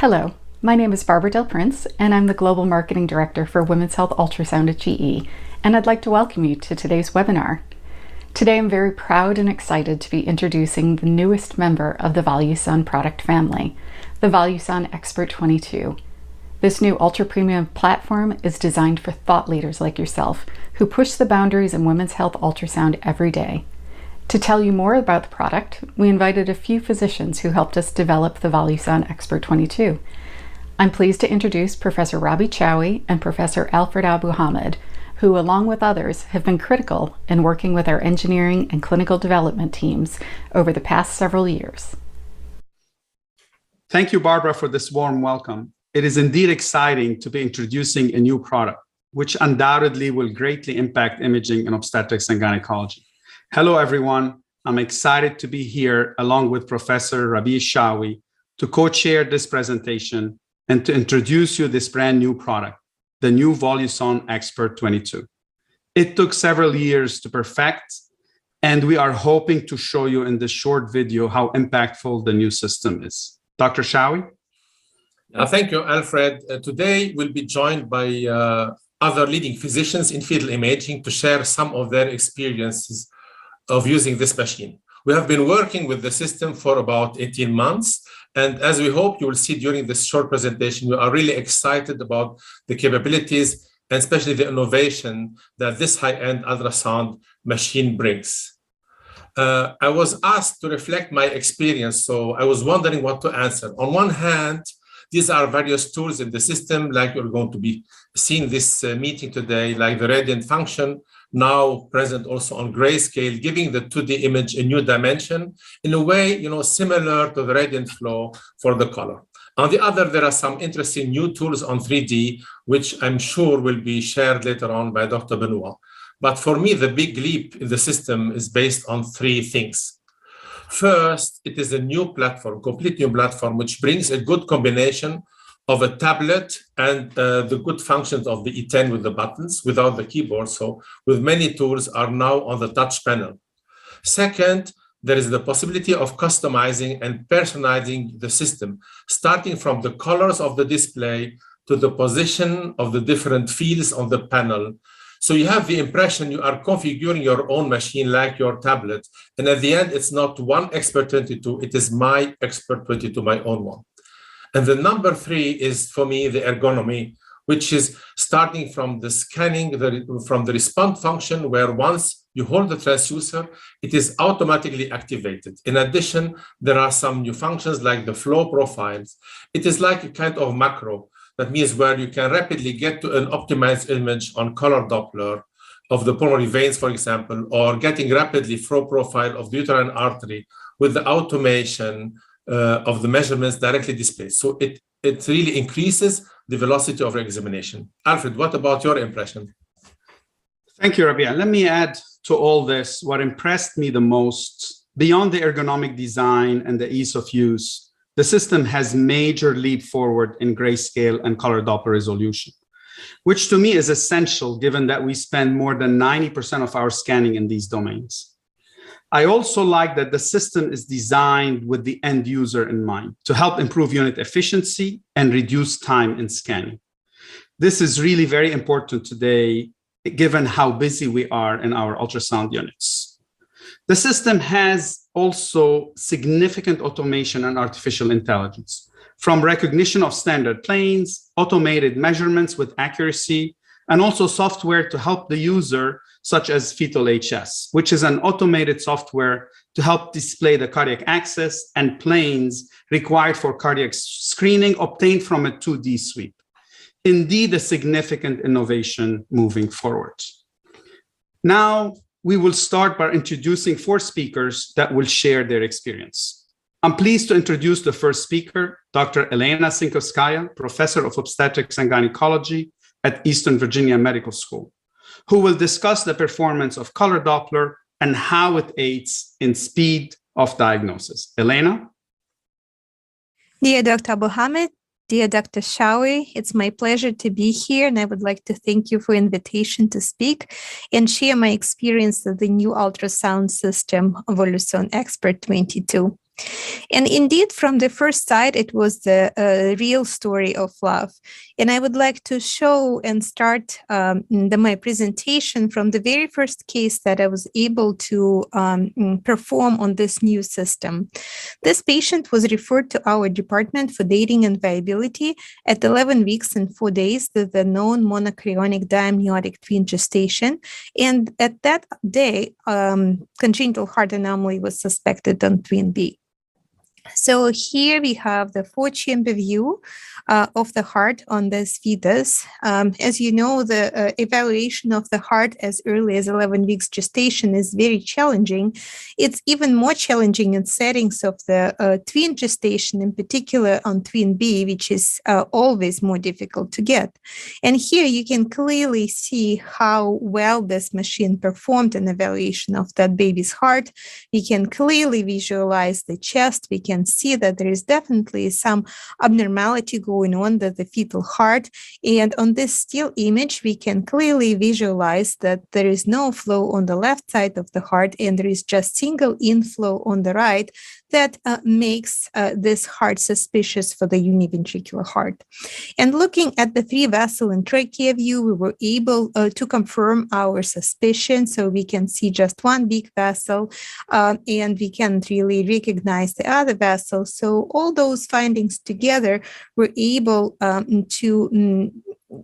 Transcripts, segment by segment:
Hello, my name is Barbara Del Prince, and I'm the Global Marketing Director for Women's Health Ultrasound at GE, and I'd like to welcome you to today's webinar. Today I'm very proud and excited to be introducing the newest member of the Voluson product family, the Voluson Expert 22. This new ultra-premium platform is designed for thought leaders like yourself who push the boundaries in women's health ultrasound every day. To tell you more about the product, we invited a few physicians who helped us develop the Voluson Expert 22. I'm pleased to introduce Professor Rabi Chawi and Professor Alfred Abu Hamid, who, along with others, have been critical in working with our engineering and clinical development teams over the past several years. Thank you, Barbara, for this warm welcome. It is indeed exciting to be introducing a new product, which undoubtedly will greatly impact imaging in obstetrics and gynecology. Hello, everyone. I'm excited to be here along with Professor Rabi Chawi to co-chair this presentation and to introduce you this brand new product, the new Voluson Expert 22. It took several years to perfect, and we are hoping to show you in this short video how impactful the new system is. Dr. Chawi? Thank you, Alfred. Today we'll be joined by other leading physicians in fetal imaging to share some of their experiences of using this machine. We have been working with the system for about 18 months. And as we hope you will see during this short presentation, we are really excited about the capabilities and especially the innovation that this high-end ultrasound machine brings. I was asked to reflect my experience, so I was wondering what to answer. On one hand, these are various tools in the system, like you're going to be seeing this meeting today, like the radiant function, now present also on grayscale, giving the 2D image a new dimension in a way, similar to the radiant flow for the color. On the other, there are some interesting new tools on 3D, which I'm sure will be shared later on by Dr. Benoit. But for me, the big leap in the system is based on three things. First, it is a new platform, complete new platform, which brings a good combination of a tablet and the good functions of the E10 with the buttons without the keyboard. So with many tools are now on the touch panel. Second, there is the possibility of customizing and personalizing the system, starting from the colors of the display to the position of the different fields on the panel. So you have the impression you are configuring your own machine like your tablet. And at the end, it's not one Expert 22, it is my Expert 22, my own one. And the number three is, for me, the ergonomy, which is starting from the scanning, from the response function, where once you hold the transducer, it is automatically activated. In addition, there are some new functions like the flow profiles. It is like a kind of macro. That means where you can rapidly get to an optimized image on color Doppler of the pulmonary veins, for example, or getting rapidly flow profile of the uterine artery with the automation of the measurements directly displayed. So it really increases the velocity of examination. Alfred, what about your impression? Thank you, Rabia. Let me add to all this, what impressed me the most, beyond the ergonomic design and the ease of use, the system has major leap forward in grayscale and color Doppler resolution, which to me is essential given that we spend more than 90% of our scanning in these domains. I also like that the system is designed with the end user in mind to help improve unit efficiency and reduce time in scanning. This is really very important today, given how busy we are in our ultrasound units. The system has also significant automation and artificial intelligence, from recognition of standard planes, automated measurements with accuracy, and also software to help the user, such as Fetal HS, which is an automated software to help display the cardiac axis and planes required for cardiac screening obtained from a 2D sweep. Indeed, a significant innovation moving forward. Now, we will start by introducing 4 speakers that will share their experience. I'm pleased to introduce the first speaker, Dr. Elena Sinkovskaya, Professor of Obstetrics and Gynecology at Eastern Virginia Medical School, who will discuss the performance of color Doppler and how it aids in speed of diagnosis. Elena? Dear Dr. Mohammed, dear Dr. Shawi, it's my pleasure to be here, and I would like to thank you for the invitation to speak and share my experience of the new ultrasound system, Voluson Expert 22. And indeed, from the first sight, it was the real story of love. And I would like to show and start my presentation from the very first case that I was able to perform on this new system. This patient was referred to our department for dating and viability at 11 weeks and 4 days with the known monochorionic diamniotic twin gestation. And at that day, congenital heart anomaly was suspected on twin B. So here we have the 4-chamber view of the heart on this fetus. As you know, the evaluation of the heart as early as 11 weeks gestation is very challenging. It's even more challenging in settings of the twin gestation, in particular on twin B, which is always more difficult to get. And here you can clearly see how well this machine performed an evaluation of that baby's heart. We can clearly visualize the chest. We can see that there is definitely some abnormality going on with the fetal heart. And on this still image, we can clearly visualize that there is no flow on the left side of the heart, and there is just single inflow on the right that makes this heart suspicious for the univentricular heart. And looking at the 3-vessel and trachea view, we were able to confirm our suspicion. So we can see just one big vessel, and we can't really recognize the other vessel. So all those findings together were able to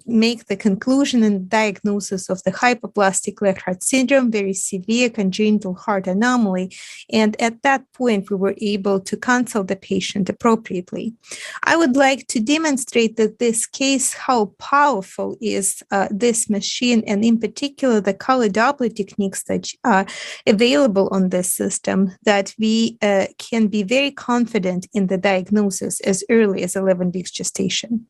make the conclusion and diagnosis of the hypoplastic left heart syndrome, very severe congenital heart anomaly. And at that point, we were able to counsel the patient appropriately. I would like to demonstrate that this case, how powerful is this machine, and in particular, the color Doppler techniques that are available on this system, that we can be very confident in the diagnosis as early as 11 weeks gestation.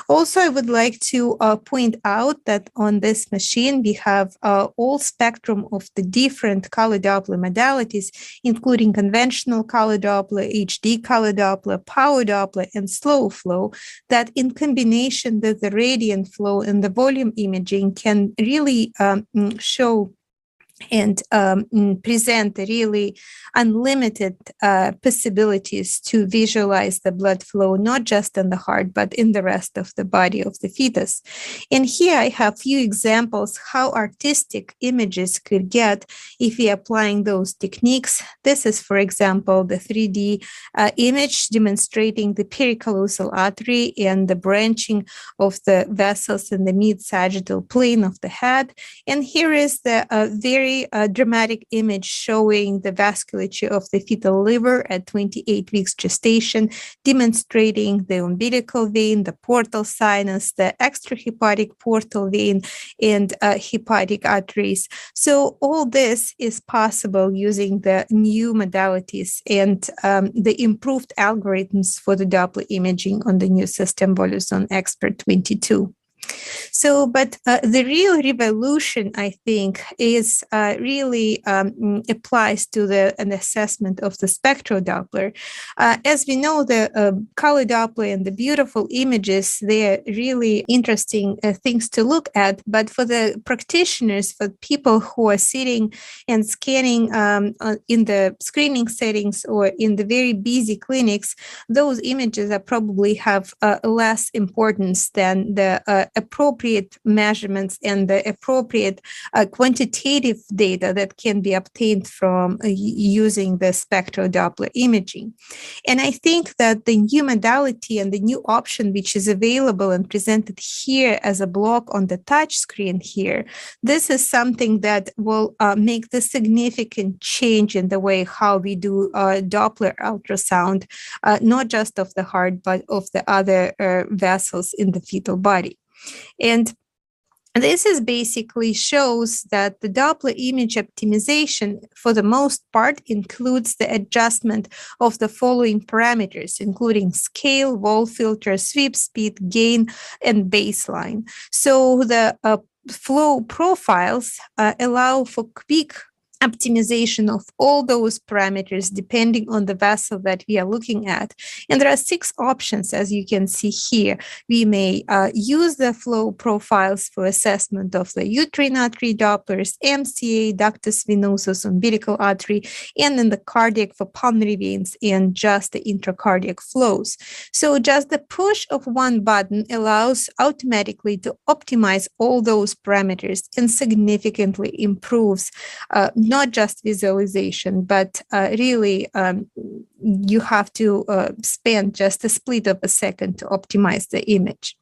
Also, I would like to point out that on this machine, we have all spectrum of the different color Doppler modalities, including conventional color Doppler, HD color Doppler, power Doppler, and slow flow, that in combination with the radiant flow and the volume imaging can really show and present really unlimited possibilities to visualize the blood flow, not just in the heart, but in the rest of the body of the fetus. And here I have a few examples how artistic images could get if we are applying those techniques. This is, for example, the 3D image demonstrating the pericallosal artery and the branching of the vessels in the mid-sagittal plane of the head. And here is the very dramatic image showing the vasculature of the fetal liver at 28 weeks gestation, demonstrating the umbilical vein, the portal sinus, the extrahepatic portal vein, and hepatic arteries. So all this is possible using the new modalities and the improved algorithms for the Doppler imaging on the new system, Voluson Expert 22. So, but the real revolution, I think, is really applies to an assessment of the spectral Doppler. As we know, the color Doppler and the beautiful images, they are really interesting things to look at. But for the practitioners, for people who are sitting and scanning in the screening settings or in the very busy clinics, those images are probably have less importance than the approach appropriate measurements and the appropriate quantitative data that can be obtained from using the spectral Doppler imaging. And I think that the new modality and the new option, which is available and presented here as a block on the touch screen here, this is something that will make the significant change in the way how we do Doppler ultrasound, not just of the heart, but of the other vessels in the fetal body. And this is basically shows that the Doppler image optimization, for the most part, includes the adjustment of the following parameters, including scale, wall filter, sweep speed, gain, and baseline. So the flow profiles allow for quick optimization of all those parameters depending on the vessel that we are looking at. And there are 6 options, as you can see here. We may use the flow profiles for assessment of the uterine artery Dopplers, MCA, ductus venosus, umbilical artery, and in the cardiac for pulmonary veins and just the intracardiac flows. So just the push of one button allows automatically to optimize all those parameters and significantly improves not just visualization, but really you have to spend just a split of a second to optimize the image.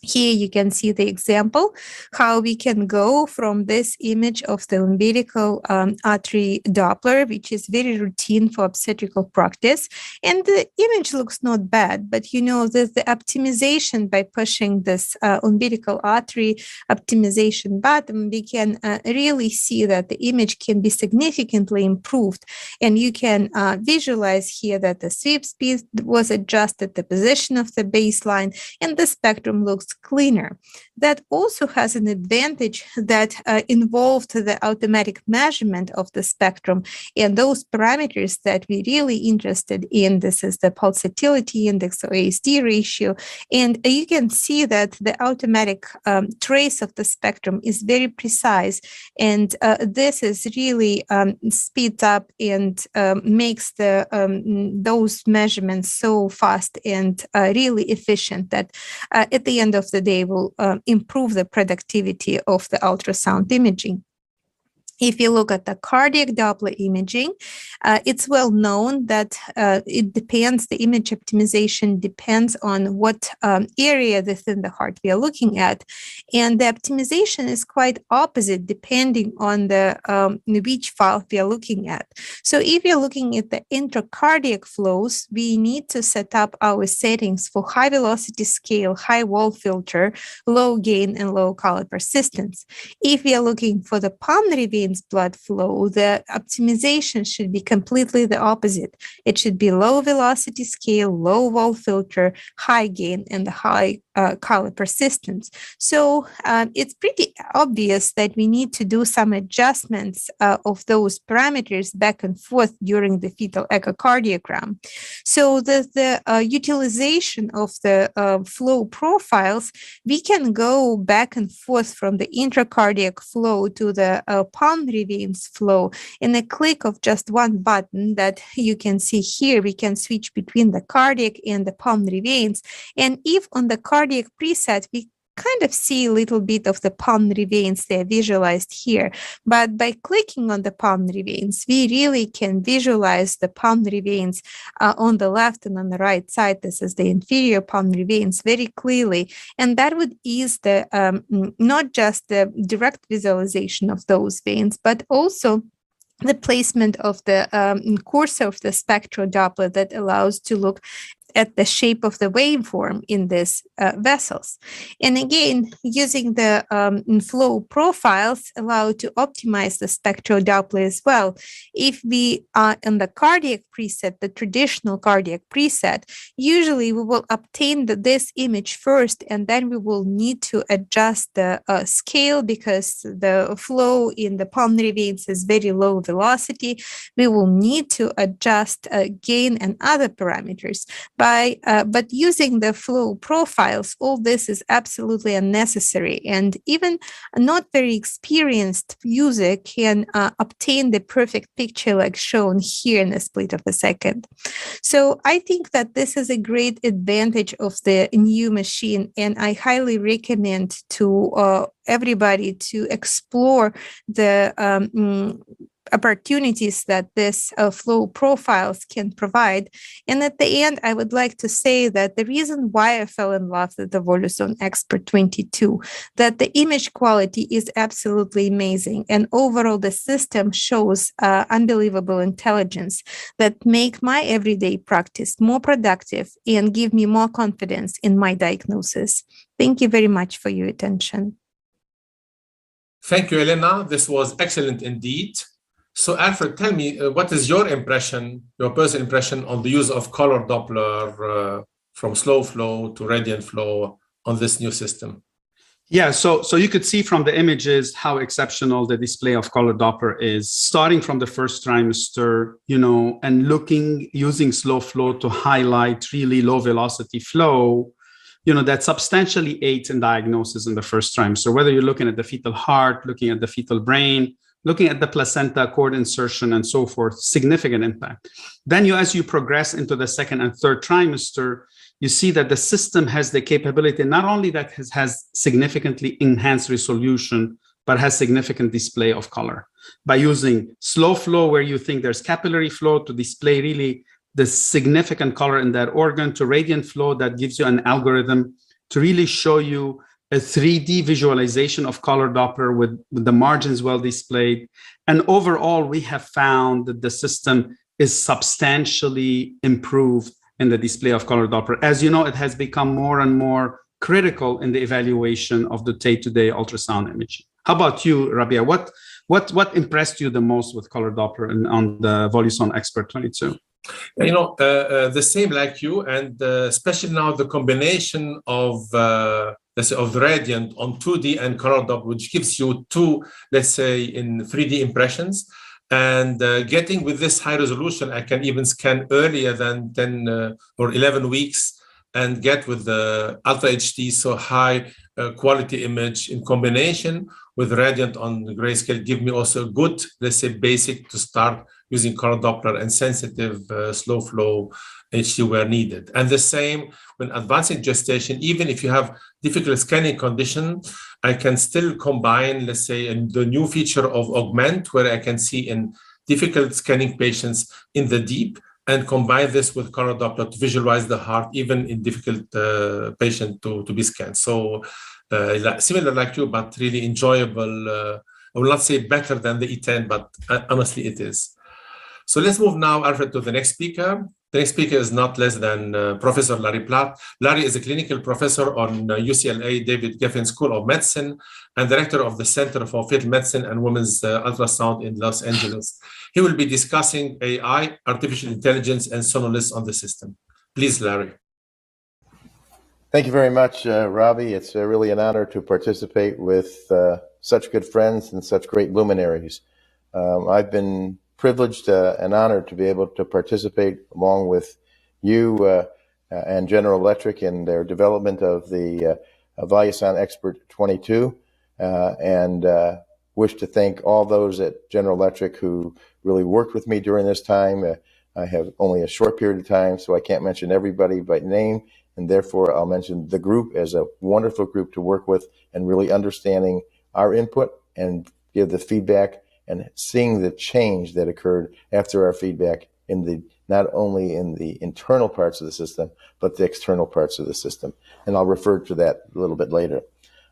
Here you can see the example, how we can go from this image of the umbilical artery Doppler, which is very routine for obstetrical practice. And the image looks not bad, but you know, there's the optimization by pushing this umbilical artery optimization button, we can really see that the image can be significantly improved. And you can visualize here that the sweep speed was adjusted, the position of the baseline, and the spectrum looks cleaner. That also has an advantage that involved the automatic measurement of the spectrum and those parameters that we're really interested in. This is the pulsatility index or ASD ratio. And you can see that the automatic trace of the spectrum is very precise. And this is really speeds up and makes the those measurements so fast and really efficient that at the end of the day will improve the productivity of the ultrasound imaging. If you look at the cardiac Doppler imaging, it's well known that it depends, the image optimization depends on what area within the heart we are looking at. And the optimization is quite opposite depending on the which valve we are looking at. So if you're looking at the intracardiac flows, we need to set up our settings for high velocity scale, high wall filter, low gain, and low color persistence. If we are looking for the pulmonary vein blood flow, the optimization should be completely the opposite. It should be low velocity scale, low wall filter, high gain, and high color persistence. So it's pretty obvious that we need to do some adjustments of those parameters back and forth during the fetal echocardiogram. So the utilization of the flow profiles, we can go back and forth from the intracardiac flow to the pulmonary veins flow in a click of just one button that you can see here. We can switch between the cardiac and the pulmonary veins. And if on the cardiac preset, we kind of see a little bit of the pulmonary veins, they're visualized here. But by clicking on the pulmonary veins, we really can visualize the pulmonary veins on the left and on the right side. This is the inferior pulmonary veins very clearly. And that would ease the not just the direct visualization of those veins, but also the placement of the cursor of the spectral Doppler that allows to look at the shape of the waveform in these vessels. And again, using the flow profiles allow to optimize the spectral Doppler as well. If we are in the cardiac preset, the traditional cardiac preset, usually we will obtain this image first, and then we will need to adjust the scale because the flow in the pulmonary veins is very low velocity. We will need to adjust gain and other parameters. But using the flow profiles, all this is absolutely unnecessary, and even a not very experienced user can obtain the perfect picture like shown here in a split of a second. So I think that this is a great advantage of the new machine, and I highly recommend to everybody to explore the opportunities that this flow profiles can provide. And at the end, I would like to say that the reason why I fell in love with the Voluson Expert 22, that the image quality is absolutely amazing. And overall, the system shows unbelievable intelligence that make my everyday practice more productive and give me more confidence in my diagnosis. Thank you very much for your attention. Thank you, Elena. This was excellent indeed. So Alfred, tell me, what is your impression, your personal impression on the use of color Doppler from slow flow to radiant flow on this new system? Yeah, so you could see from the images how exceptional the display of color Doppler is, starting from the first trimester, and using slow flow to highlight really low velocity flow, that substantially aids in diagnosis in the first trimester, whether you're looking at the fetal heart, looking at the fetal brain, looking at the placenta, cord insertion, and so forth, significant impact. Then as you progress into the second and third trimester, you see that the system has the capability, not only that has significantly enhanced resolution, but has significant display of color. By using slow flow, where you think there's capillary flow, to display really the significant color in that organ, to radiant flow that gives you an algorithm to really show you a 3D visualization of color Doppler with the margins well displayed. And overall, we have found that the system is substantially improved in the display of color Doppler. As you know, it has become more and more critical in the evaluation of the day-to-day ultrasound imaging. How about you, Rabia? What impressed you the most with color Doppler on the Voluson Expert 22? The same like you, and especially now the combination of of radiant on 2D and color Doppler, which gives you two, let's say, in 3D impressions. And getting with this high resolution, I can even scan earlier than 10 or 11 weeks and get with the Ultra HD, so high quality image in combination with radiant on the grayscale, give me also a good, let's say, basic to start using color Doppler and sensitive slow flow HD where needed. And the same when advancing gestation, even if you have difficult scanning condition, I can still combine, let's say, the new feature of augment, where I can see in difficult scanning patients in the deep, and combine this with color Doppler to visualize the heart, even in difficult patient to be scanned. So similar like you, but really enjoyable. I will not say better than the E10, but honestly it is. So let's move now, Alfred, to the next speaker. The next speaker is not less than Professor Larry Platt. Larry is a clinical professor on UCLA David Geffen School of Medicine and director of the Center for Fetal Medicine and Women's Ultrasound in Los Angeles. He will be discussing AI, artificial intelligence, and sonoliths on the system. Please, Larry. Thank you very much, Robbie. It's really an honor to participate with such good friends and such great luminaries. I've been privileged and honored to be able to participate along with you and General Electric in their development of the Voluson Expert 22, and wish to thank all those at General Electric who really worked with me during this time. I have only a short period of time, so I can't mention everybody by name, and therefore I'll mention the group as a wonderful group to work with and really understanding our input and give the feedback and seeing the change that occurred after our feedback in the not only in the internal parts of the system, but the external parts of the system. And I'll refer to that a little bit later.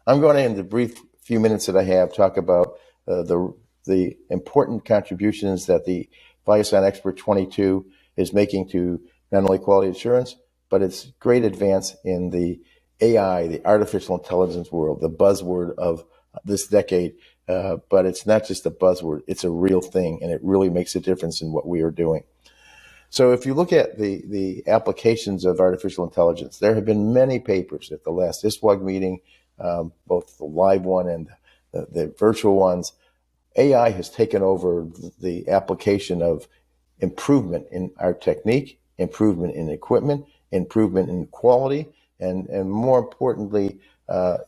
I'm going to, in the brief few minutes that I have, talk about the important contributions that the Voluson Expert 22 is making to not only quality assurance, but its great advance in the AI, the artificial intelligence world, the buzzword of this decade. But it's not just a buzzword, it's a real thing, and it really makes a difference in what we are doing. So if you look at the applications of artificial intelligence, there have been many papers at the last ISWAG meeting, both the live one and the virtual ones. AI has taken over the application of improvement in our technique, improvement in equipment, improvement in quality, and more importantly,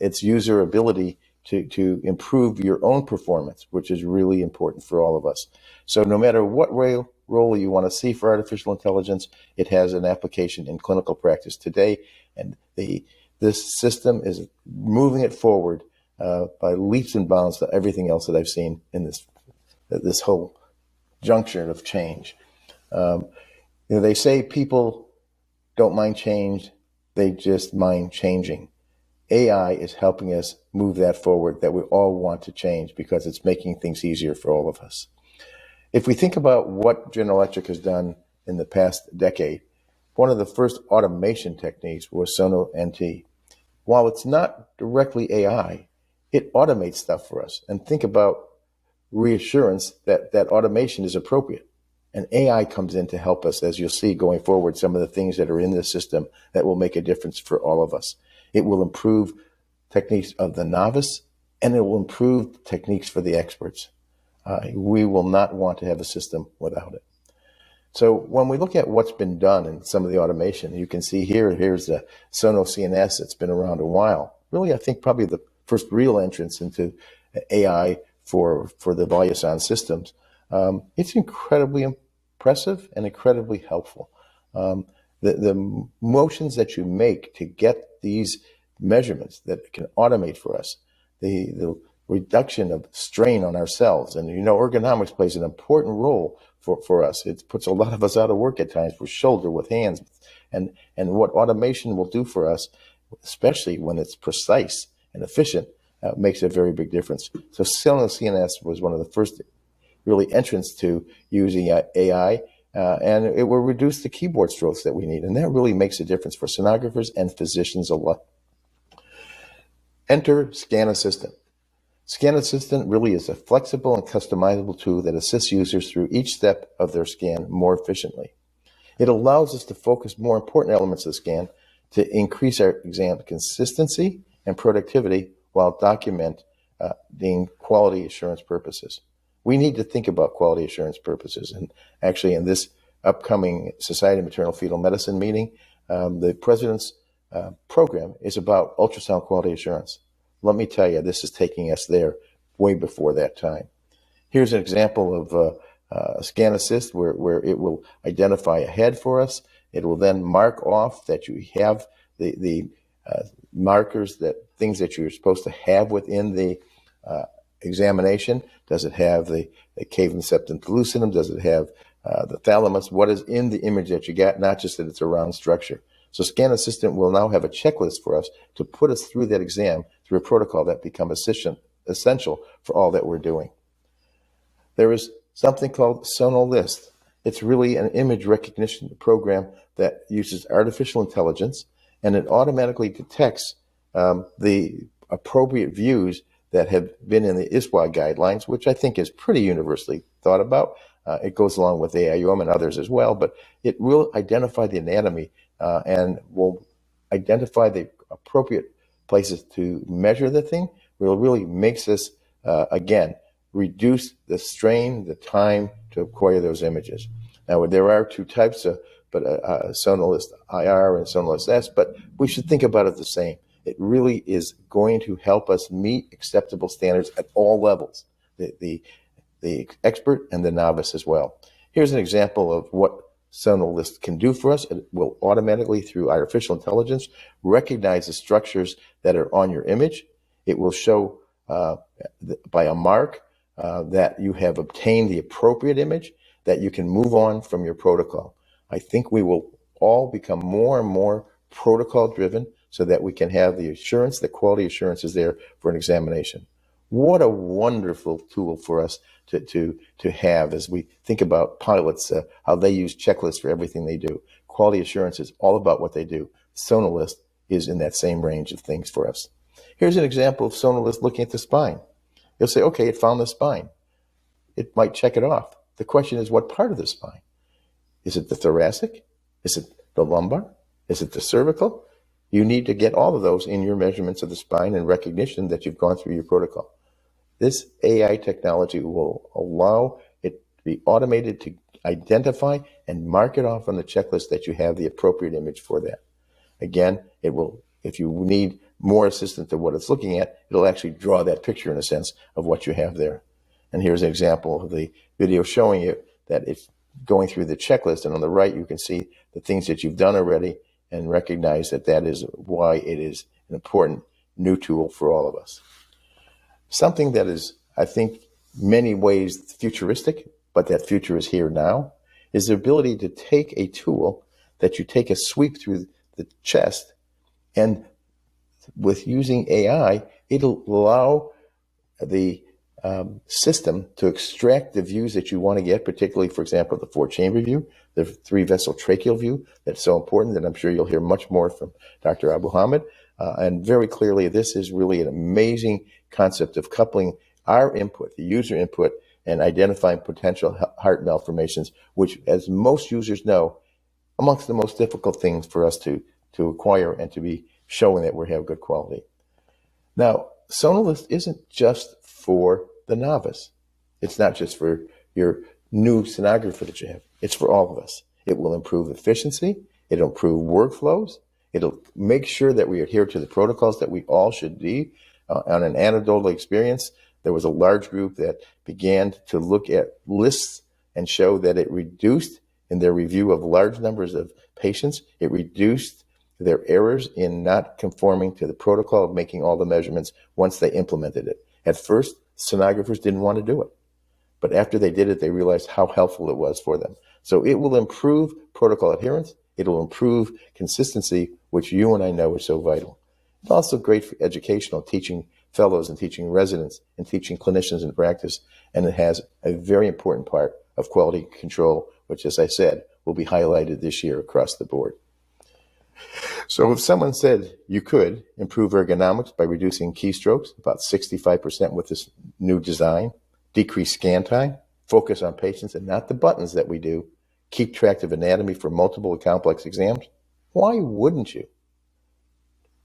its user ability to improve your own performance, which is really important for all of us. So no matter what role you want to see for artificial intelligence, it has an application in clinical practice today, and this system is moving it forward by leaps and bounds to everything else that I've seen in this whole juncture of change. They say people don't mind change, they just mind changing. AI is helping us move that forward, that we all want to change because it's making things easier for all of us. If we think about what General Electric has done in the past decade, one of the first automation techniques was SonoNT. While it's not directly AI, it automates stuff for us. And think about reassurance that automation is appropriate. And AI comes in to help us, as you'll see going forward, some of the things that are in the system that will make a difference for all of us. It will improve techniques of the novice, and it will improve techniques for the experts. We will not want to have a system without it. So when we look at what's been done in some of the automation, you can see here's the Sono CNS. It's been around a while. Really, I think probably the first real entrance into AI for the Voluson systems. It's incredibly impressive and incredibly helpful. The motions that you make to get these measurements that can automate for us, the reduction of strain on ourselves, and ergonomics plays an important role for us. It puts a lot of us out of work at times with shoulder, with hands, and what automation will do for us, especially when it's precise and efficient, makes a very big difference. So Sono CNS was one of the first really entrants to using AI, and it will reduce the keyboard strokes that we need, and that really makes a difference for sonographers and physicians alike. Enter Scan Assistant. Scan Assistant really is a flexible and customizable tool that assists users through each step of their scan more efficiently. It allows us to focus more important elements of the scan to increase our exam consistency and productivity while documenting quality assurance purposes. We need to think about quality assurance purposes. And actually, in this upcoming Society of Maternal Fetal Medicine meeting, the president's program is about ultrasound quality assurance. Let me tell you, this is taking us there way before that time. Here's an example of Scan Assist where it will identify a head for us. It will then mark off that you have the markers, that things that you're supposed to have within the examination. Does it have the cavum septum pellucidum? Does it have the thalamus? What is in the image that you got, not just that it's a round structure. So Scan Assistant will now have a checklist for us to put us through that exam through a protocol that becomes essential for all that we're doing. There is something called SonoList. It's really an image recognition program that uses artificial intelligence, and it automatically detects the appropriate views that have been in the ISWA guidelines, which I think is pretty universally thought about. It goes along with AIOM and others as well, but it will identify the anatomy and will identify the appropriate places to measure the thing. It really makes us, again, reduce the strain, the time to acquire those images. Now, there are two types, but SonoList IR and SonoList S, but we should think about it the same. It really is going to help us meet acceptable standards at all levels, the expert and the novice as well. Here's an example of what SonoList can do for us. It will automatically, through artificial intelligence, recognize the structures that are on your image. It will show by a mark that you have obtained the appropriate image, that you can move on from your protocol. I think we will all become more and more protocol driven so that we can have the assurance, the quality assurance is there for an examination. What a wonderful tool for us to have as we think about pilots, how they use checklists for everything they do. Quality assurance is all about what they do. SonoList is in that same range of things for us. Here's an example of SonoList looking at the spine. You'll say, okay, it found the spine. It might check it off. The question is, what part of the spine? Is it the thoracic? Is it the lumbar? Is it the cervical? You need to get all of those in your measurements of the spine and recognition that you've gone through your protocol. This AI technology will allow it to be automated to identify and mark it off on the checklist that you have the appropriate image for that. Again, it will, if you need more assistance to what it's looking at, it'll actually draw that picture in a sense of what you have there. And here's an example of the video showing you that it's going through the checklist, and on the right you can see the things that you've done already and recognize that that is why it is an important new tool for all of us. Something that is, I think, many ways futuristic, but that future is here now, is the ability to take a tool that you take a sweep through the chest, and with using AI, it'll allow the system to extract the views that you want to get, particularly, for example, the 4-chamber view, the 3-vessel tracheal view. That's so important that I'm sure you'll hear much more from Dr. Abu Hamid. And very clearly, this is really an amazing concept of coupling our input, the user input, and identifying potential heart malformations, which, as most users know, amongst the most difficult things for us to acquire and to be showing that we have good quality. Now, Sonalist isn't just for the novice. It's not just for your new sonographer that you have. It's for all of us. It will improve efficiency. It'll improve workflows. It'll make sure that we adhere to the protocols that we all should be. On an anecdotal experience, there was a large group that began to look at lists and show that it reduced, in their review of large numbers of patients, it reduced their errors in not conforming to the protocol of making all the measurements once they implemented it. At first, sonographers didn't want to do it. But after they did it, they realized how helpful it was for them. So it will improve protocol adherence. It'll improve consistency, which you and I know is so vital. It's also great for educational, teaching fellows and teaching residents and teaching clinicians in practice. And it has a very important part of quality control, which, as I said, will be highlighted this year across the board. So if someone said you could improve ergonomics by reducing keystrokes, about 65% with this new design, decrease scan time, focus on patients and not the buttons that we do, keep track of anatomy for multiple and complex exams, why wouldn't you?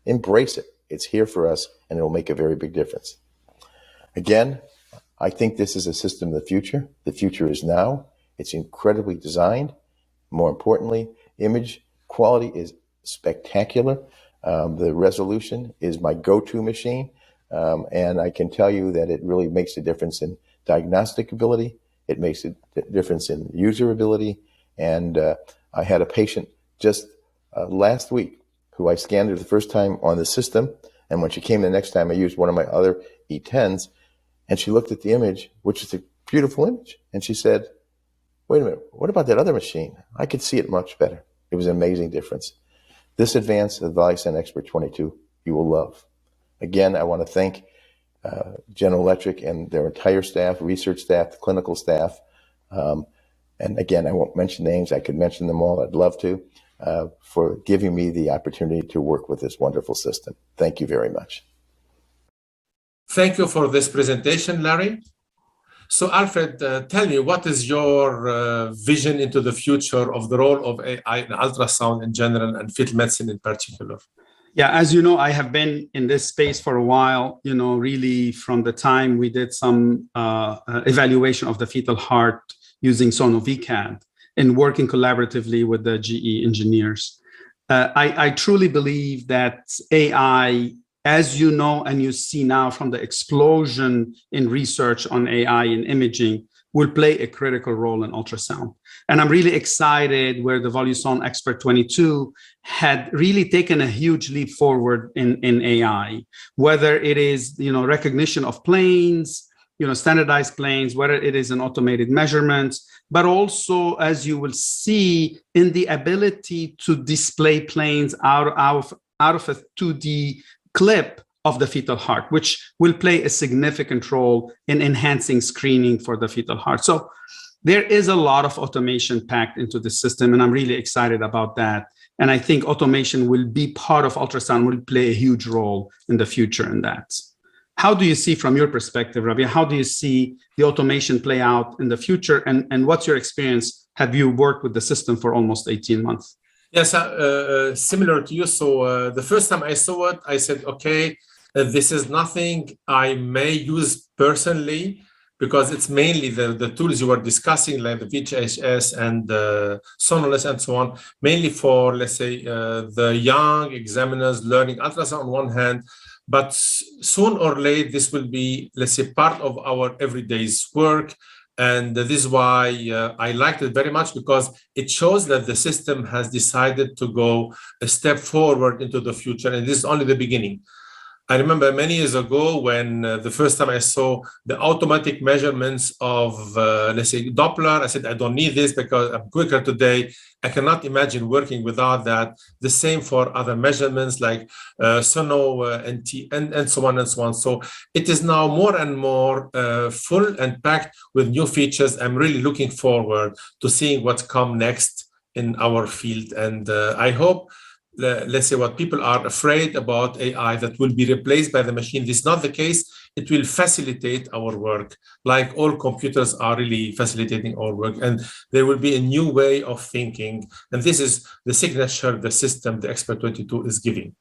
Embrace it. It's here for us, and it will make a very big difference. Again, I think this is a system of the future. The future is now. It's incredibly designed. More importantly, image quality is spectacular. The resolution is my go-to machine, and I can tell you that it really makes a difference in diagnostic ability. It makes a difference in user ability. And I had a patient just last week who I scanned her the first time on the system, and when she came the next time, I used one of my other E10s, and she looked at the image, which is a beautiful image, and she said, wait a minute, what about that other machine? I could see it much better. It was an amazing difference. This advance of Voluson Expert 22, you will love. Again, I want to thank General Electric and their entire staff, research staff, the clinical staff. And again, I won't mention names. I could mention them all. I'd love to, for giving me the opportunity to work with this wonderful system. Thank you very much. Thank you for this presentation, Larry. So Alfred, tell me, what is your vision into the future of the role of AI in ultrasound in general and fetal medicine in particular? Yeah, as you know, I have been in this space for a while, really from the time we did some evaluation of the fetal heart using SonoVCAD and working collaboratively with the GE engineers. I truly believe that AI, as you know, and you see now from the explosion in research on AI in imaging, will play a critical role in ultrasound. And I'm really excited where the Voluson Expert 22 had really taken a huge leap forward in AI, whether it is, recognition of planes, standardized planes, whether it is in automated measurements, but also, as you will see, in the ability to display planes out of a 2D clip of the fetal heart, which will play a significant role in enhancing screening for the fetal heart. So there is a lot of automation packed into the system, and I'm really excited about that. And I think automation will be part of ultrasound, will play a huge role in the future in that. How do you see from your perspective, Rabia, how do you see the automation play out in the future? And what's your experience? Have you worked with the system for almost 18 months? Yes, similar to you. So the first time I saw it, I said, okay, this is nothing I may use personally, because it's mainly the tools you were discussing, like the VHS and the Sonolus and so on, mainly for, let's say, the young examiners learning ultrasound on one hand, but soon or late, this will be, let's say, part of our everyday's work. And this is why I liked it very much, because it shows that the system has decided to go a step forward into the future. And this is only the beginning. I remember many years ago when the first time I saw the automatic measurements of, let's say, Doppler, I said, I don't need this because I'm quicker today. I cannot imagine working without that. The same for other measurements like Sono and so on and so on. So it is now more and more full and packed with new features. I'm really looking forward to seeing what's come next in our field. And I hope, let's say, what people are afraid about AI, that will be replaced by the machine. This is not the case. It will facilitate our work, like all computers are really facilitating our work. And there will be a new way of thinking. And this is the signature the system, the Expert 22, is giving.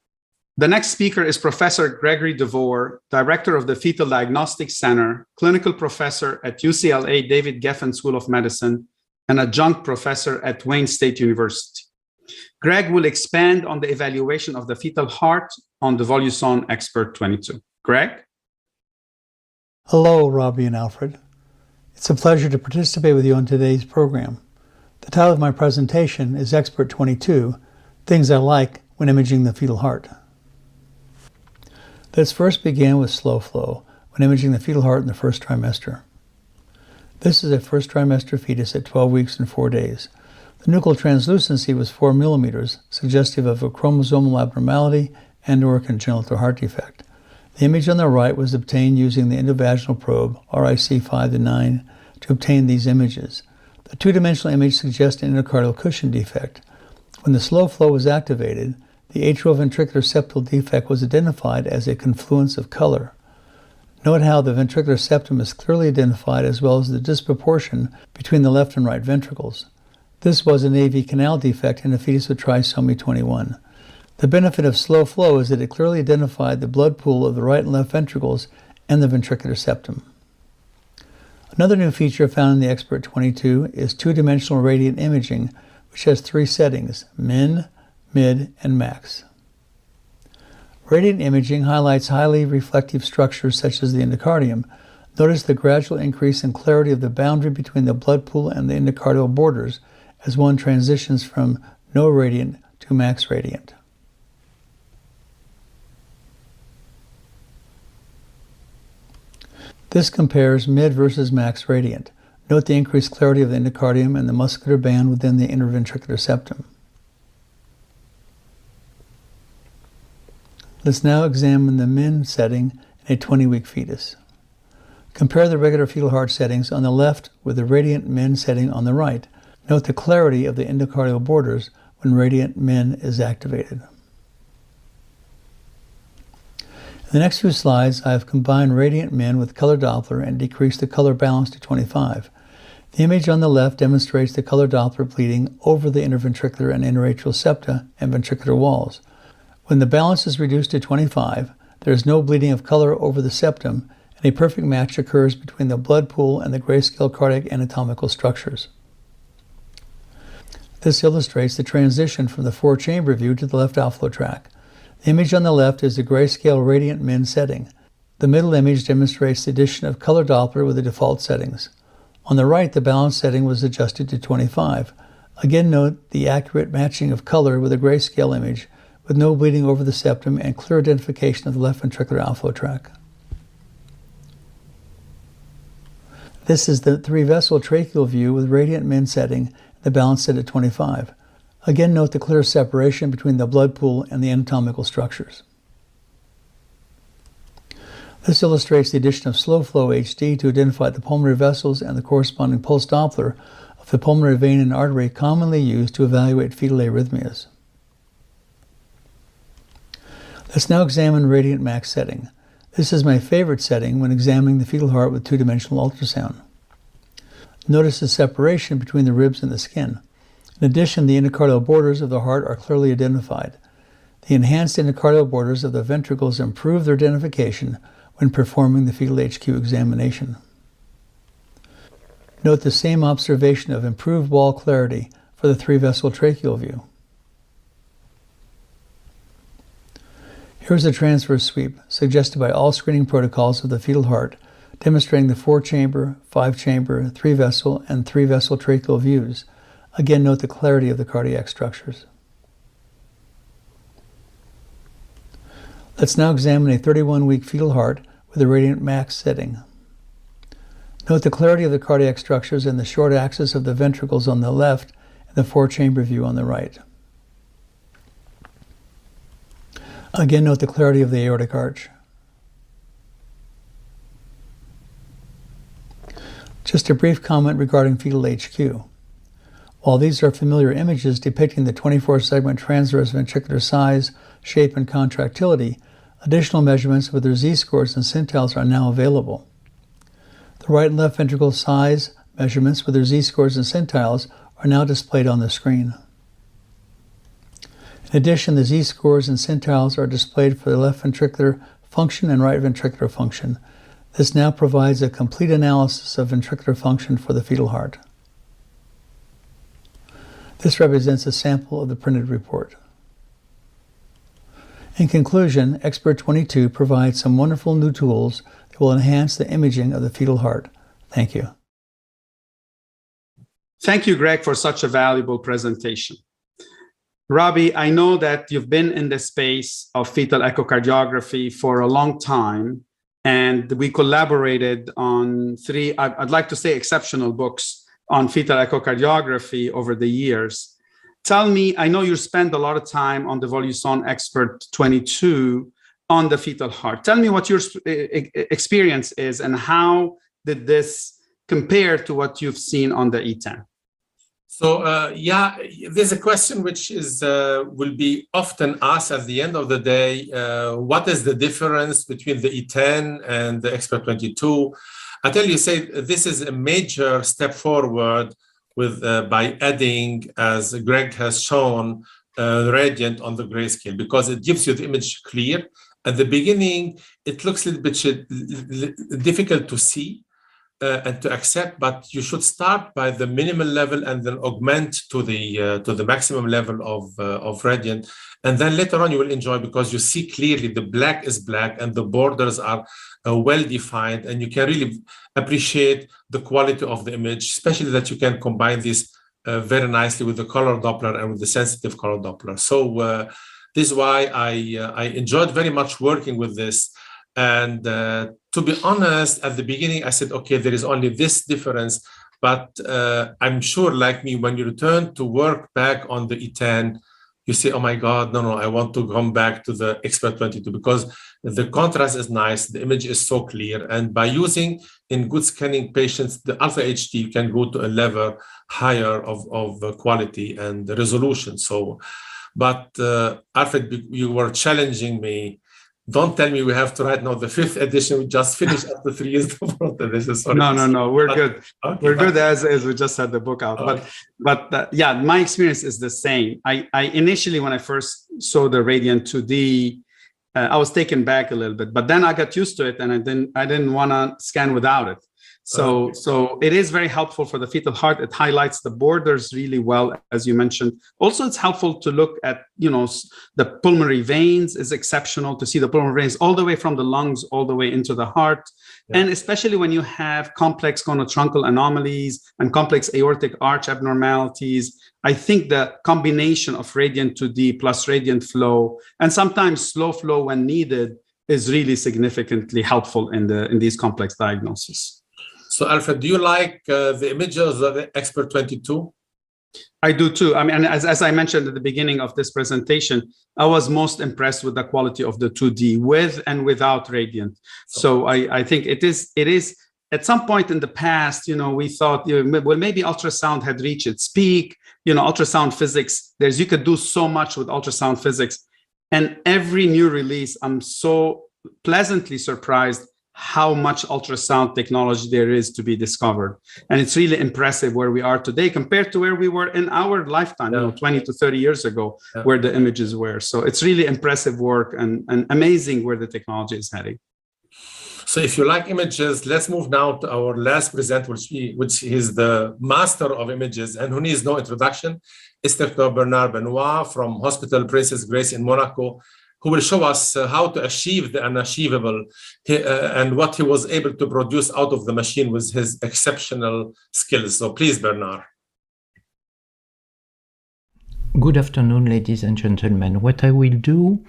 The next speaker is Professor Gregory DeVore, Director of the Fetal Diagnostics Center, Clinical Professor at UCLA David Geffen School of Medicine, and Adjunct Professor at Wayne State University. Greg will expand on the evaluation of the fetal heart on the Voluson Expert 22. Greg? Hello, Robbie and Alfred. It's a pleasure to participate with you on today's program. The title of my presentation is Expert 22, Things I Like When Imaging the Fetal Heart. Let's first begin with slow flow when imaging the fetal heart in the first trimester. This is a first trimester fetus at 12 weeks and 4 days. The nuchal translucency was 4 millimeters, suggestive of a chromosomal abnormality and/or congenital heart defect. The image on the right was obtained using the endovaginal probe, RIC 5-9, to obtain these images. The two-dimensional image suggests an endocardial cushion defect. When the slow flow was activated, the atrioventricular septal defect was identified as a confluence of color. Note how the ventricular septum is clearly identified, as well as the disproportion between the left and right ventricles. This was an AV canal defect in a fetus with trisomy 21. The benefit of slow flow is that it clearly identified the blood pool of the right and left ventricles and the ventricular septum. Another new feature found in the Expert 22 is two-dimensional radiant imaging, which has 3 settings: min, mid, and max. Radiant imaging highlights highly reflective structures such as the endocardium. Notice the gradual increase in clarity of the boundary between the blood pool and the endocardial borders as one transitions from no radiant to max radiant. This compares mid versus max radiant. Note the increased clarity of the endocardium and the muscular band within the interventricular septum. Let's now examine the min setting in a 20-week fetus. Compare the regular fetal heart settings on the left with the radiant min setting on the right. Note the clarity of the endocardial borders when radiant min is activated. In the next few slides, I have combined radiant min with color Doppler and decreased the color balance to 25. The image on the left demonstrates the color Doppler bleeding over the interventricular and interatrial septa and ventricular walls. When the balance is reduced to 25, there is no bleeding of color over the septum, and a perfect match occurs between the blood pool and the grayscale cardiac anatomical structures. This illustrates the transition from the 4-chamber view to the left outflow tract. The image on the left is the grayscale radiant min setting. The middle image demonstrates the addition of color Doppler with the default settings. On the right, the balance setting was adjusted to 25. Again, note the accurate matching of color with the grayscale image, with no bleeding over the septum and clear identification of the left ventricular outflow tract. This is the 3-vessel tracheal view with radiant min setting, the balance set at 25. Again, note the clear separation between the blood pool and the anatomical structures. This illustrates the addition of slow flow HD to identify the pulmonary vessels and the corresponding pulse Doppler of the pulmonary vein and artery commonly used to evaluate fetal arrhythmias. Let's now examine radiant max setting. This is my favorite setting when examining the fetal heart with two-dimensional ultrasound. Notice the separation between the ribs and the skin. In addition, the endocardial borders of the heart are clearly identified. The enhanced endocardial borders of the ventricles improve their identification when performing the fetal HQ examination. Note the same observation of improved wall clarity for the 3-vessel tracheal view. Here's a transverse sweep suggested by all screening protocols of the fetal heart, demonstrating the 4-chamber, 5-chamber, 3-vessel, and 3-vessel tracheal views. Again, note the clarity of the cardiac structures. Let's now examine a 31-week fetal heart with a radiant max setting. Note the clarity of the cardiac structures in the short axis of the ventricles on the left and the 4-chamber view on the right. Again, note the clarity of the aortic arch. Just a brief comment regarding fetal HQ. While these are familiar images depicting the 24-segment transverse ventricular size, shape, and contractility, additional measurements with their z-scores and centiles are now available. The right and left ventricle size measurements with their z-scores and centiles are now displayed on the screen. In addition, the z-scores and centiles are displayed for the left ventricular function and right ventricular function. This now provides a complete analysis of ventricular function for the fetal heart. This represents a sample of the printed report. In conclusion, Expert 22 provides some wonderful new tools that will enhance the imaging of the fetal heart. Thank you. Thank you, Greg, for such a valuable presentation. Robbie, I know that you've been in the space of fetal echocardiography for a long time, and we collaborated on 3, I'd like to say, exceptional books on fetal echocardiography over the years. Tell me, I know you spend a lot of time on the Voluson Expert 22 on the fetal heart. Tell me what your experience is and how did this compare to what you've seen on the E10? So yeah, there's a question which is will be often asked at the end of the day. What is the difference between the E10 and the Expert 22? I tell you, say this is a major step forward with by adding, as Greg has shown, radiant on the grayscale, because it gives you the image clear. At the beginning, it looks a little bit difficult to see and to accept, but you should start by the minimal level and then augment to the maximum level of radiant, and then later on you will enjoy, because you see clearly the black is black and the borders are well defined, and you can really appreciate the quality of the image, especially that you can combine this very nicely with the color Doppler and with the sensitive color Doppler. So this is why I enjoyed very much working with this. And to be honest, at the beginning, I said, okay, there is only this difference. But I'm sure, like me, when you return to work back on the E10, you say, oh my God, no, I want to come back to the Expert 22, because the contrast is nice, the image is so clear. And by using in good scanning patients, the Alpha HD, you can go to a level higher of quality and resolution. So, but Alfred, you were challenging me. Don't tell me we have to write now the 5th edition. We just finished after 3 years. No, we're good. Okay, we're good as is. We just had the book out. Okay. But yeah, my experience is the same. I initially, when I first saw the Radiant 2D, I was taken back a little bit, but then I got used to it, and I didn't want to scan without it. So it is very helpful for the fetal heart. It highlights the borders really well, as you mentioned. Also, it's helpful to look at, the pulmonary veins is exceptional to see the pulmonary veins all the way from the lungs, all the way into the heart. Yeah. And especially when you have complex conotruncal anomalies and complex aortic arch abnormalities, I think the combination of radiant 2D plus radiant flow, and sometimes slow flow when needed, is really significantly helpful in these complex diagnoses. So, Alfred, do you like the images of the Expert 22? I do too. I mean, as I mentioned at the beginning of this presentation, I was most impressed with the quality of the 2D with and without radiant. So I think it is at some point in the past, we thought, well, maybe ultrasound had reached its peak. Ultrasound physics, you could do so much with ultrasound physics. And every new release, I'm so pleasantly surprised how much ultrasound technology there is to be discovered. And it's really impressive where we are today compared to where we were in our lifetime, 20 to 30 years ago, where the images were. So it's really impressive work and amazing where the technology is heading. So if you like images, let's move now to our last presenter, which is the master of images and who needs no introduction. It's Dr. Bernard Benoit from Hospital Princess Grace in Monaco, who will show us how to achieve the unachievable and what he was able to produce out of the machine with his exceptional skills. So please, Bernard. Good afternoon, ladies and gentlemen. What I will do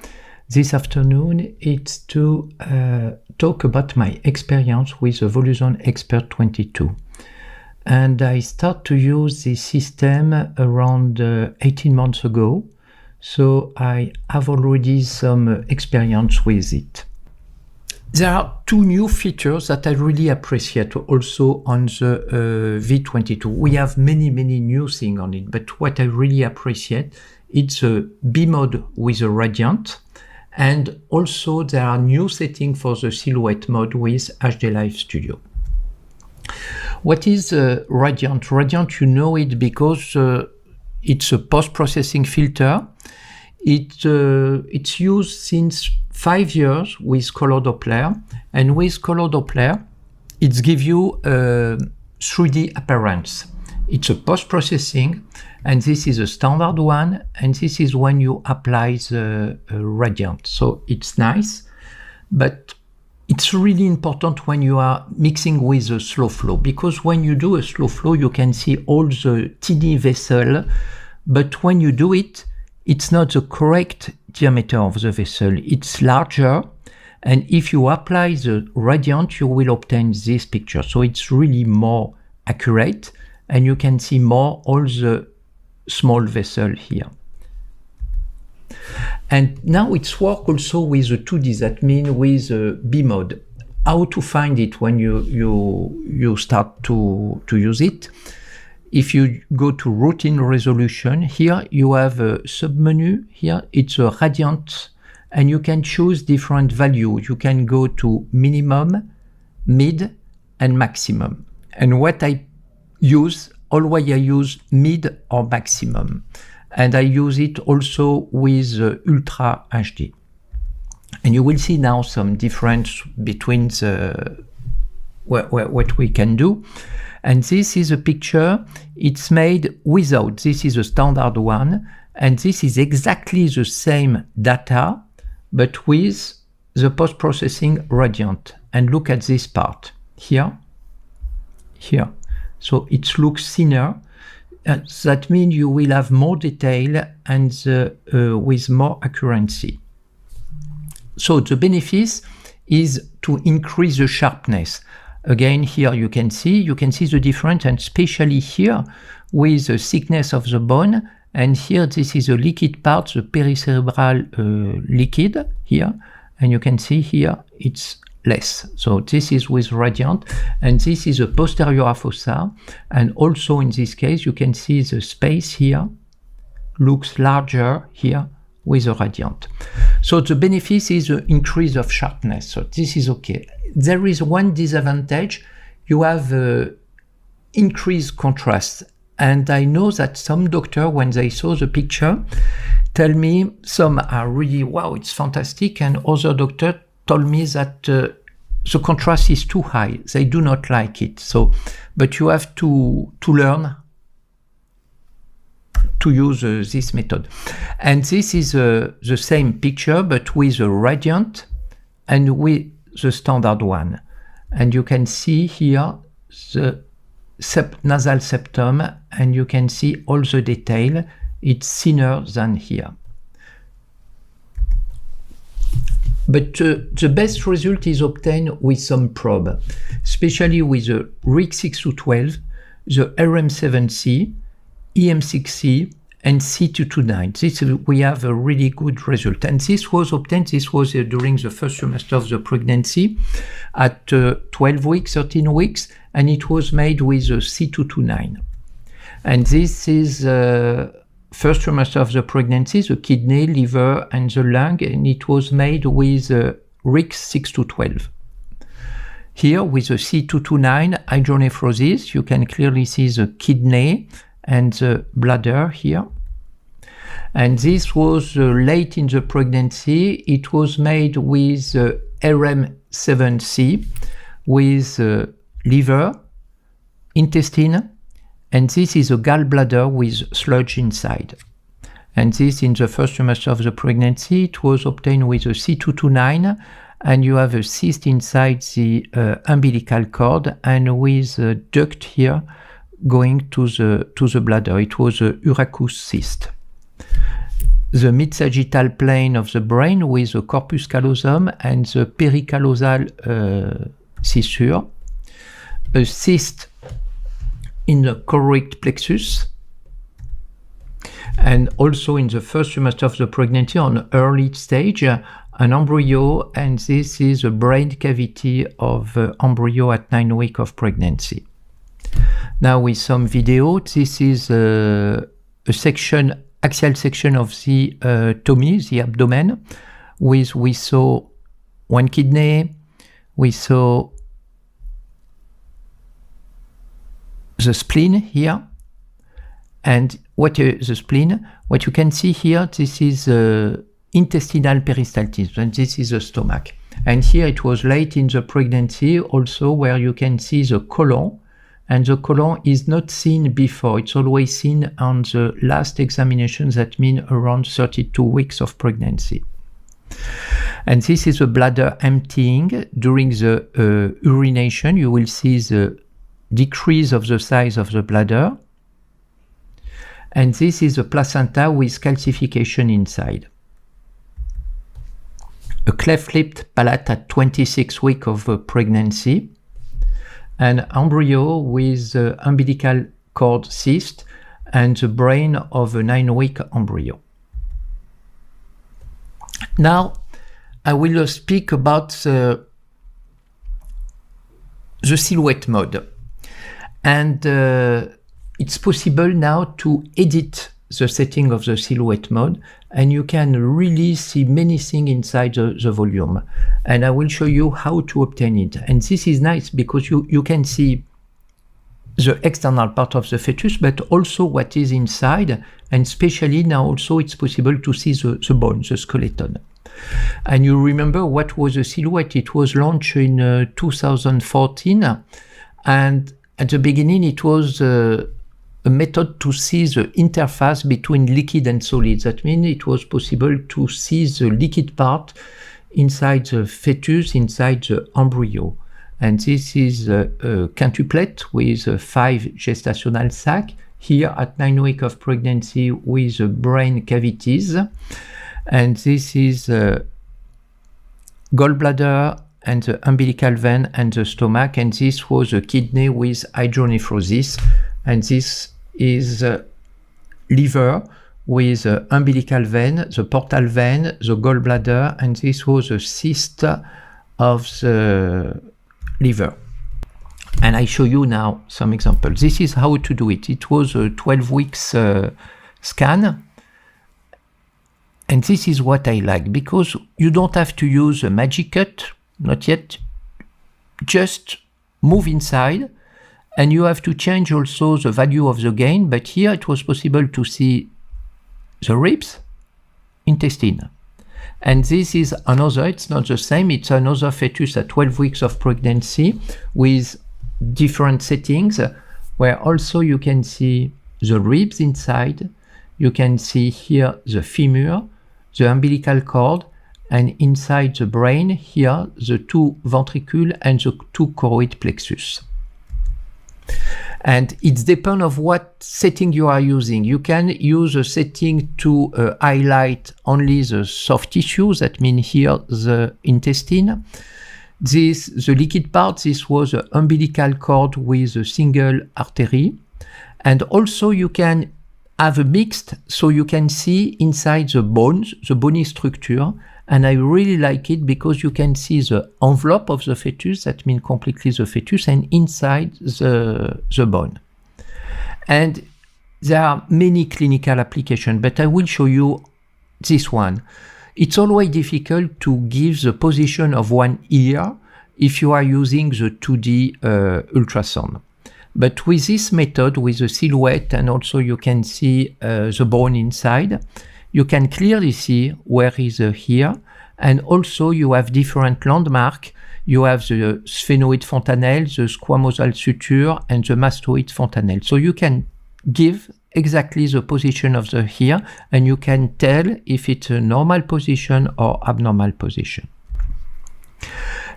this afternoon is to talk about my experience with the Voluson Expert 22. And I start to use this system around 18 months ago. So I have already some experience with it. There are two new features that I really appreciate also on the V22. We have many new things on it, but what I really appreciate, it's a B mode with a radiant, and also there are new settings for the silhouette mode with HD Live Studio. What is radiant? Radiant, you know it because it's a post-processing filter. It's used since 5 years with color Doppler, and with color Doppler, it gives you 3D appearance. It's a post-processing, and this is a standard one, and this is when you apply the radiant. So it's nice, but it's really important when you are mixing with a slow flow, because when you do a slow flow, you can see all the teeny vessel, but when you do it, it's not the correct diameter of the vessel. It's larger, and if you apply the radiant, you will obtain this picture. So it's really more accurate, and you can see more all the small vessel here. And now it's work also with the 2D, that means with B mode. How to find it when you start to use it? If you go to routine resolution, here you have a submenu. Here it's a radiant, and you can choose different value. You can go to minimum, mid, and maximum. And what I use, always I use mid or maximum. And I use it also with Ultra HD. And you will see now some difference between what we can do. And this is a picture, it's made without, this is a standard one, and this is exactly the same data, but with the post-processing radiant. And look at this part, here. So it looks thinner, that means you will have more detail and with more accuracy. So the benefit is to increase the sharpness. Again, here you can see the difference, and especially here with the thickness of the bone. And here, this is a liquid part, the pericerebral liquid here. And you can see here, it's less. So this is with radiant, and this is a posterior fossa. And also in this case, you can see the space here looks larger here with a radiant. So the benefit is the increase of sharpness. So this is okay. There is one disadvantage. You have increased contrast. And I know that some doctors, when they saw the picture, tell me some are really, wow, it's fantastic. And other doctors told me that the contrast is too high. They do not like it. So, but you have to learn to use this method. And this is the same picture, but with a radiant and with the standard one. And you can see here the nasal septum, and you can see all the detail. It's thinner than here. But the best result is obtained with some probe, especially with the RIG 6212, the RM7C, EM6C, and C229. This we have a really good result. And this was obtained, during the first trimester of the pregnancy at 12 weeks, 13 weeks, and it was made with a C229. And this is first trimester of the pregnancy, the kidney, liver, and the lung, and it was made with RIG 6212. Here with the C229 hydronephrosis, you can clearly see the kidney and the bladder here. And this was late in the pregnancy. It was made with RM7C with liver, intestine, and this is a gallbladder with sludge inside. And this, in the first trimester of the pregnancy, it was obtained with a C229, and you have a cyst inside the umbilical cord and with a duct here going to the bladder. It was a urachus cyst. The mid-sagittal plane of the brain with the corpus callosum and the pericallosal scissure. A cyst in the choroid plexus, and also in the first trimester of the pregnancy on early stage, an embryo, and this is a brain cavity of embryo at 9 weeks of pregnancy. Now with some video, this is a section, axial section of the tummy, the abdomen, we saw one kidney, we saw the spleen here, and the spleen, what you can see here, this is intestinal peristaltism, and this is the stomach. And here it was late in the pregnancy also, where you can see the colon, and the colon is not seen before, it's always seen on the last examination, that means around 32 weeks of pregnancy. And this is the bladder emptying. During the urination, you will see the decrease of the size of the bladder. And this is the placenta with calcification inside. A cleft-lipped palate at 26 weeks of pregnancy. An embryo with umbilical cord cyst and the brain of a 9-week embryo. Now, I will speak about the silhouette mode. And it's possible now to edit the setting of the silhouette mode, and you can really see many things inside the volume. And I will show you how to obtain it. And this is nice because you can see the external part of the fetus, but also what is inside. And especially now also it's possible to see the bone, the skeleton. And you remember what was the silhouette? It was launched in 2014. And at the beginning, it was a method to see the interface between liquid and solid. That means it was possible to see the liquid part inside the fetus, inside the embryo. And this is a quintuplet with 5 gestational sacs, here at 9 weeks of pregnancy with brain cavities. And this is gallbladder and the umbilical vein and the stomach, and this was a kidney with hydronephrosis, and this is liver with umbilical vein, the portal vein, the gallbladder, and this was a cyst of the liver. And I show you now some examples. This is how to do it. It was a 12 weeks scan. And this is what I like, because you don't have to use a magic cut, not yet. Just move inside, and you have to change also the value of the gain. But here it was possible to see the ribs, intestine. And this is another, it's not the same, it's another fetus at 12 weeks of pregnancy with different settings, where also you can see the ribs inside, you can see here the femur, the umbilical cord, and inside the brain here the 2 ventricle and the 2 choroid plexus. And it depends of what setting you are using. You can use a setting to highlight only the soft tissues, that means here the intestine. The liquid part, this was an umbilical cord with a single artery. And also you can have a mixed, so you can see inside the bones, the bony structure. And I really like it because you can see the envelope of the fetus, that means completely the fetus, and inside the bone. And there are many clinical applications, but I will show you this one. It's always difficult to give the position of one ear if you are using the 2D ultrasound. But with this method, with the silhouette, and also you can see the bone inside, you can clearly see where is the ear, And also you have different landmarks. You have the sphenoid fontanelle, the squamosal suture, and the mastoid fontanelle. So you can give exactly the position of the ear, and you can tell if it's a normal position or abnormal position.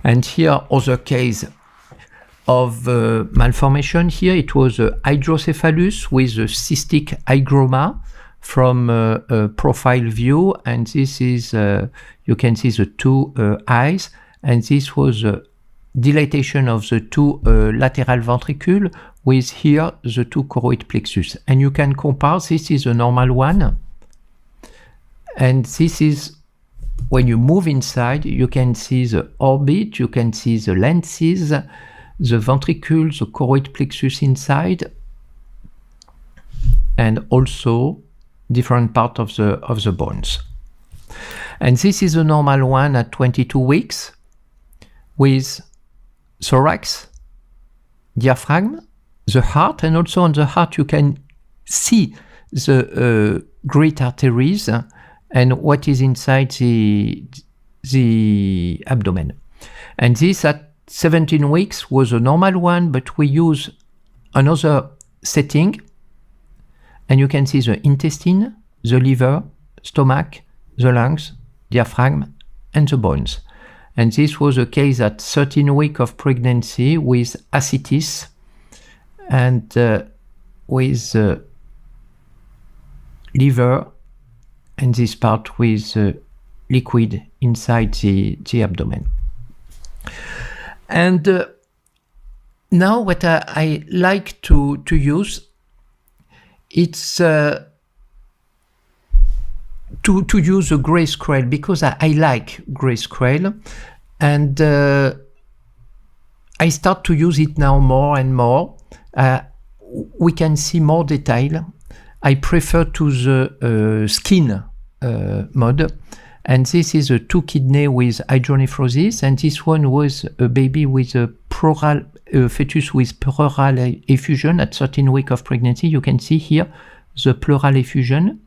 And here, other case of malformation. Here it was a hydrocephalus with a cystic hygroma from a profile view, and this is, you can see the two eyes, and this was a dilatation of the two lateral ventricule with here the two choroid plexus. And you can compare, this is a normal one, and this is, when you move inside, you can see the orbit, you can see the lenses, the ventricule, the choroid plexus inside, and also different part of the bones. And this is a normal one at 22 weeks with thorax, diaphragm, the heart, and also on the heart you can see the great arteries and what is inside the abdomen. And this at 17 weeks was a normal one, but we use another setting, and you can see the intestine, the liver, stomach, the lungs, diaphragm, and the bones. And this was a case at 13 weeks of pregnancy with ascites and with liver, and this part with liquid inside the abdomen. And now what I like to use, it's to use a grayscale, because I like grayscale, and I start to use it now more and more. We can see more detail. I prefer to the skin mode, and this is a 2 kidney with hydronephrosis, and this one was a baby with a pleural fetus with pleural effusion at 13 weeks of pregnancy. You can see here the pleural effusion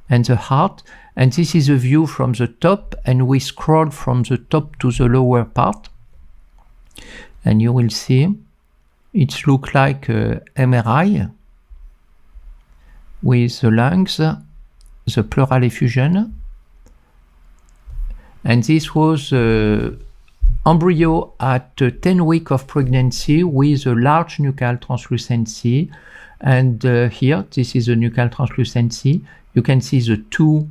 and the heart, and this is a view from the top, and we scroll from the top to the lower part, and you will see it looks like a MRI with the lungs, the pleural effusion, and this was embryo at 10 weeks of pregnancy with a large nuchal translucency, and here this is a nuchal translucency. You can see the two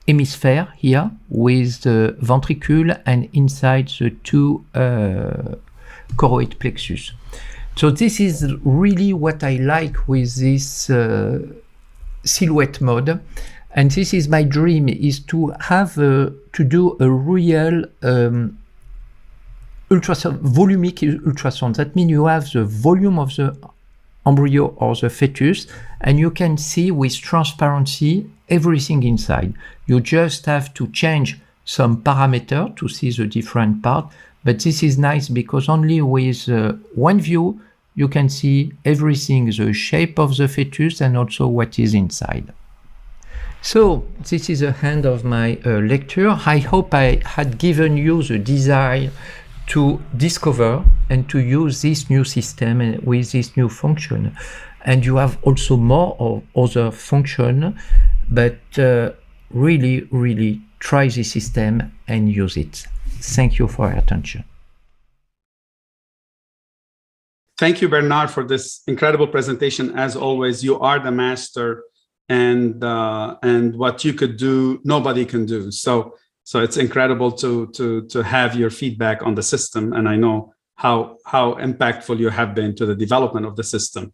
hemisphere here with the ventricule and inside the two choroid plexus. So this is really what I like with this silhouette mode, and this is my dream, is to have to do a real ultrasound, volumic ultrasound. That means you have the volume of the embryo or the fetus, and you can see with transparency everything inside. You just have to change some parameter to see the different part, but this is nice because only with one view you can see everything, the shape of the fetus and also what is inside. So this is the end of my lecture. I hope I had given you the desire to discover and to use this new system with this new function. And you have also more of other function, but really try this system and use it. Thank you for your attention. Thank you, Bernard, for this incredible presentation. As always, you are the master, and what you could do, nobody can do. So it's incredible to have your feedback on the system, and I know how impactful you have been to the development of the system.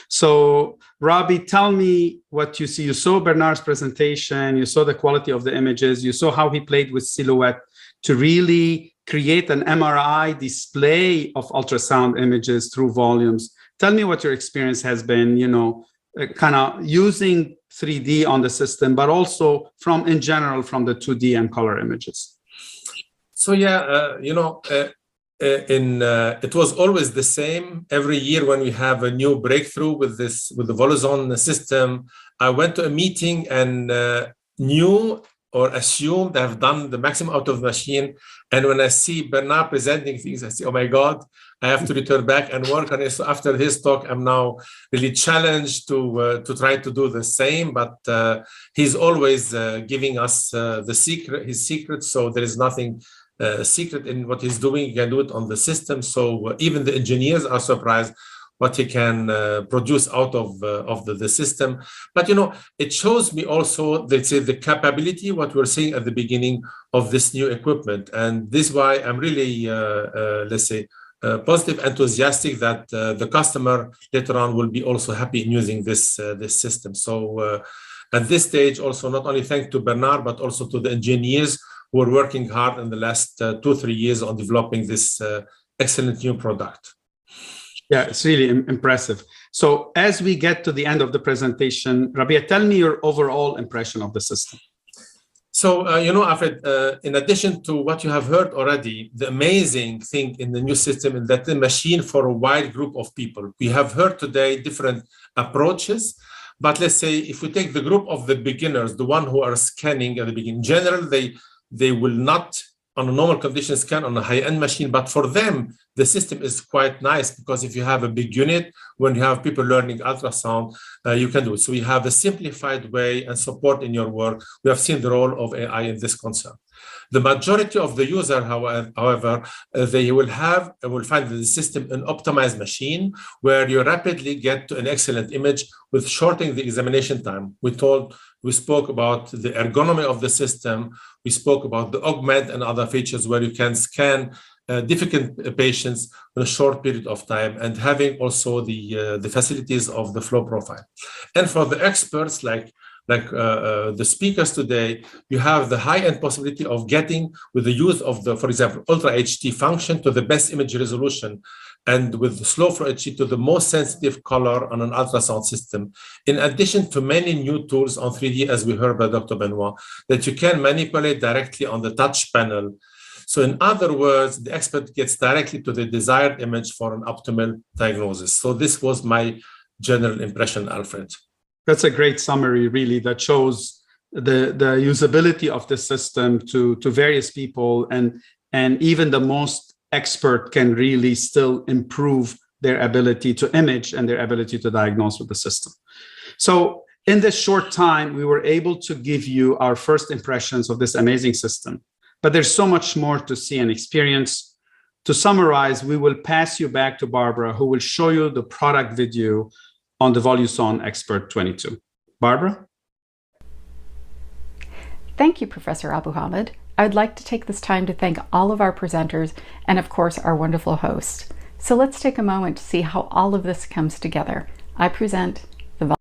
So, Robbie, tell me what you see. You saw Bernard's presentation, you saw the quality of the images, you saw how he played with silhouette to really create an MRI display of ultrasound images through volumes. Tell me what your experience has been, kind of using 3D on the system, but also in general from the 2D and color images. So yeah, it was always the same. Every year when we have a new breakthrough with the Voluson system, I went to a meeting and new or assume they have done the maximum out of the machine. And when I see Bernard presenting things, I say, oh my God, I have to return back and work on it. So after his talk, I'm now really challenged to try to do the same. But he's always giving us his secret. So there is nothing secret in what he's doing. You can do it on the system. So even the engineers are surprised what he can produce out of the system. But, it shows me also, let's say, the capability, what we were saying at the beginning of this new equipment. And this is why I'm really, positive, enthusiastic that the customer later on will be also happy in using this system. So at this stage, also not only thanks to Bernard, but also to the engineers who are working hard in the last 2-3 years on developing this excellent new product. Yeah, it's really impressive. So as we get to the end of the presentation, Rabia, tell me your overall impression of the system. So, Alfred, in addition to what you have heard already, the amazing thing in the new system is that the machine for a wide group of people. We have heard today different approaches, but let's say if we take the group of the beginners, the one who are scanning at the beginning, in general, they will not on a normal condition scan on a high-end machine, but for them, the system is quite nice because if you have a big unit, when you have people learning ultrasound, you can do it. So we have a simplified way and support in your work. We have seen the role of AI in this concern. The majority of the user, however, they will find the system an optimized machine where you rapidly get to an excellent image with shortening the examination time. We spoke about the ergonomy of the system. We spoke about the augment and other features where you can scan difficult patients in a short period of time and having also the facilities of the flow profile. And for the experts like the speakers today, you have the high-end possibility of getting with the use of the, for example, Ultra HD function to the best image resolution and with the slow flow HD to the most sensitive color on an ultrasound system. In addition to many new tools on 3D, as we heard by Dr. Benoit, that you can manipulate directly on the touch panel. So in other words, the expert gets directly to the desired image for an optimal diagnosis. So this was my general impression, Alfred. That's a great summary, really, that shows the usability of the system to various people, and even the most expert can really still improve their ability to image and their ability to diagnose with the system. So in this short time, we were able to give you our first impressions of this amazing system, but there's so much more to see and experience. To summarize, we will pass you back to Barbara, who will show you the product video on the Voluson Expert 22. Barbara? Thank you, Professor Abu Hamid. I would like to take this time to thank all of our presenters and, of course, our wonderful host. So let's take a moment to see how all of this comes together. I present the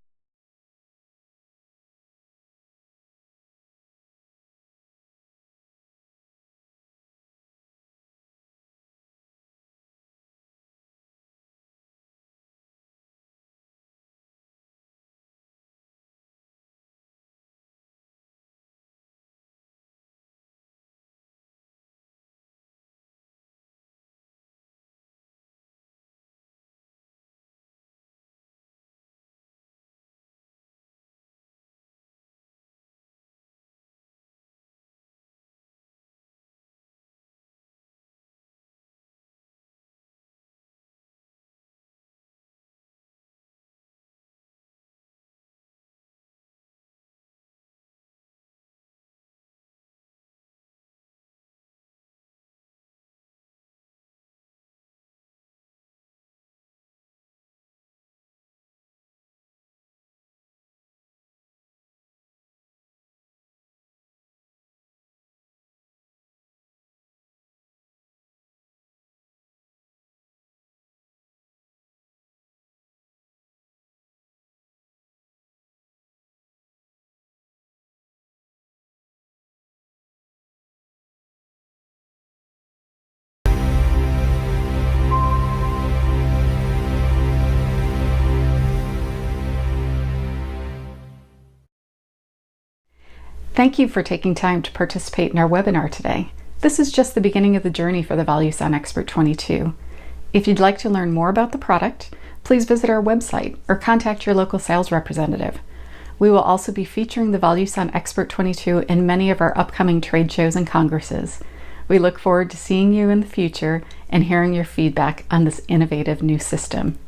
Thank you for taking time to participate in our webinar today. This is just the beginning of the journey for the Voluson Expert 22. If you'd like to learn more about the product, please visit our website or contact your local sales representative. We will also be featuring the Voluson Expert 22 in many of our upcoming trade shows and congresses. We look forward to seeing you in the future and hearing your feedback on this innovative new system.